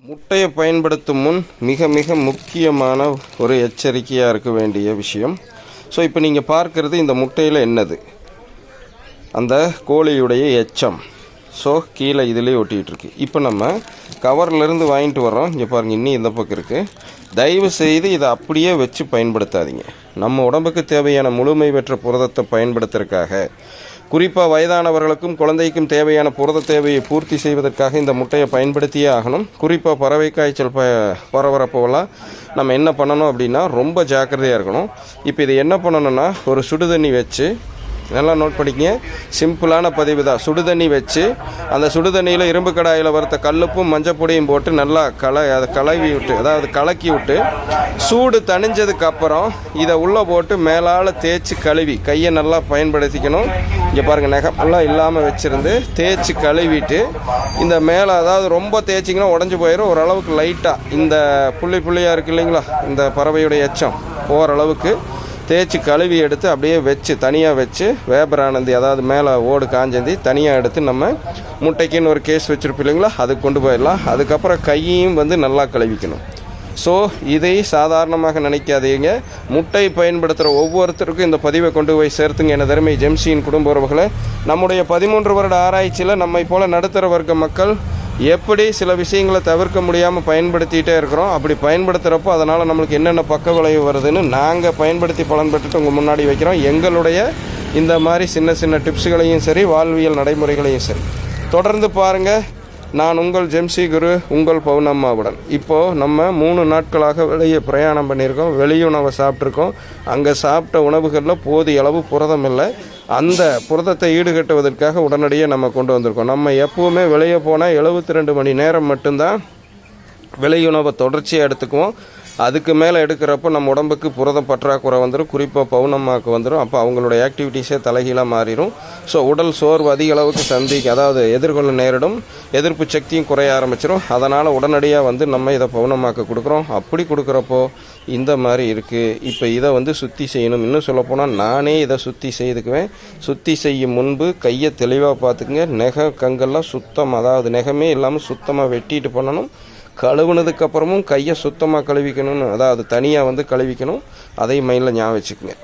முட்டையை பயன்படுத்தும் முன் மிக மிக முக்கியமான ஒரு எச்சரிக்கையாக இருக்க வேண்டிய விஷயம். ஸோ இப்போ நீங்கள் பார்க்குறது இந்த முட்டையில் என்னது, அந்த கோழியுடைய எச்சம். ஸோ கீழே இதிலே ஒட்டிகிட்ருக்கு. இப்போ நம்ம கவர்லேருந்து வாங்கிட்டு வரோம். இங்கே பாருங்கள், இன்னும் இந்த பக்கம் இருக்குது. தயவு செய்து இதை அப்படியே வச்சு பயன்படுத்தாதீங்க. நம்ம உடம்புக்கு தேவையான முழுமை பெற்ற புரதத்தை பயன்படுத்துறதுக்காக, குறிப்பாக வயதானவர்களுக்கும் குழந்தைக்கும் தேவையான புரத தேவையை பூர்த்தி செய்வதற்காக இந்த முட்டையை பயன்படுத்தியே ஆகணும். குறிப்பாக பறவை காய்ச்சல் பரவறப்போலாம் நம்ம என்ன பண்ணணும் அப்படின்னா ரொம்ப ஜாக்கிரதையாக இருக்கணும். இப்போ இதை என்ன பண்ணணும்னா, ஒரு சுடுதண்ணி வச்சு, நல்லா நோட் பண்ணிக்கங்க, சிம்பிளான பதிவு தான். சுடுதண்ணி வச்சு அந்த சுடுதண்ணியில் இரும்பு கடாயில் வறுத்த கல்லுப்பும் மஞ்சப்பொடியும் போட்டு நல்லா அதை கலவி விட்டு, அதாவது கலக்கி விட்டு, சூடு தணிஞ்சதுக்கு அப்புறம் இதை உள்ளே போட்டு மேலால் தேய்ச்சி கழுவி கையை நல்லா பயன்படுத்திக்கணும். இங்கே பாருங்கள், நெகமெல்லாம் இல்லாமல் வச்சுருந்து தேய்ச்சி கழுவிட்டு இந்த மேலே, அதாவது ரொம்ப தேய்ச்சிங்கன்னா உடஞ்சி போயிடும். ஓரளவுக்கு லைட்டாக இந்த புள்ளியாக இருக்குது இல்லைங்களா, இந்த பறவையுடைய எச்சம் போகிற அளவுக்கு தேய்ச்சி கழுவி எடுத்து அப்படியே வச்சு தனியாக வச்சு, வேப்பரானந்தி, அதாவது மேலே ஓடு காஞ்சந்தி தனியாக எடுத்து நம்ம முட்டைக்குன்னு ஒரு கேஸ் வச்சுருப்போம் இல்லைங்களா, அதுக்கு கொண்டு போயிடலாம். அதுக்கப்புறம் கையையும் நல்லா கழுவிக்கணும். ஸோ இதை சாதாரணமாக நினைக்காதீங்க. முட்டை பயன்படுத்துகிற ஒவ்வொருத்தருக்கும் இந்த பதிவை கொண்டு போய் சேர்த்துங்க. என தருமை ஜெம்சியின் குடும்ப உறவுகளை, நம்முடைய 13 வருட ஆராய்ச்சியில் நம்மை போல நடுத்தர வர்க்க மக்கள் எப்படி சில விஷயங்களை தவிர்க்க முடியாமல் பயன்படுத்திகிட்டே இருக்கிறோம். அப்படி பயன்படுத்துகிறப்போ அதனால் நம்மளுக்கு என்னென்ன பக்க விளைவு வருதுன்னு நாங்கள் பயன்படுத்தி பலன் பெற்றுட்டு உங்கள் முன்னாடி வைக்கிறோம். எங்களுடைய இந்த மாதிரி சின்ன சின்ன டிப்ஸுகளையும் சரி, வாழ்வியல் நடைமுறைகளையும் சரி தொடர்ந்து பாருங்கள். நான் உங்கள் ஜெம்சி குரு, உங்கள் பௌர்ணம்மாவுடன். இப்போது நம்ம 3 நாட்களாக வெளியே பிரயாணம் பண்ணியிருக்கோம். வெளியுணவை சாப்பிட்ருக்கோம். அங்கே சாப்பிட்ட உணவுகளில் போதிய அளவு புரதம் இல்லை. அந்த புரதத்தை ஈடுகட்டுவதற்காக உடனடியாக நம்ம கொண்டு வந்திருக்கோம். நம்ம எப்போவுமே வெளியே போனால் 72 மணி நேரம் மட்டும்தான் வெளியுணவை தொடர்ச்சியாக எடுத்துக்குவோம். அதுக்கு மேலே எடுக்கிறப்போ நம்ம உடம்புக்கு புரத பற்றாக்குறை வந்துடும். குறிப்பாக பௌர்ணமாவுக்கு வந்துடும். அப்போ அவங்களோட ஆக்டிவிட்டீஸே தலைகீழாக மாறிடும். ஸோ உடல் சோர்வு அதிக அளவுக்கு அதாவது எதிர்கொள்ள நேரிடும். எதிர்ப்பு சக்தியும் குறைய ஆரம்பிச்சிடும். அதனால் உடனடியாக நம்ம இதை பௌர்ணமாக்கு கொடுக்குறோம். அப்படி கொடுக்குறப்போ இந்த மாதிரி இருக்குது. இப்போ இதை சுத்தி செய்யணும். இன்னும் சொல்லப்போனால் நானே இதை சுத்தி செய்துக்குவேன். சுத்தி செய்யும் முன்பு கையை தெளிவாக பார்த்துக்குங்க. நெகை கங்கெல்லாம் சுத்தம், அதாவது நெகமே இல்லாமல் சுத்தமாக வெட்டிட்டு பண்ணணும். கழுவுனதுக்கப்புறமும் கையை சுத்தமாக கழுவிக்கணும்னு, அதாவது தனியாக கழுவிக்கணும். அதையும் மைண்டில் ஞாபகம் வச்சுக்கோங்க.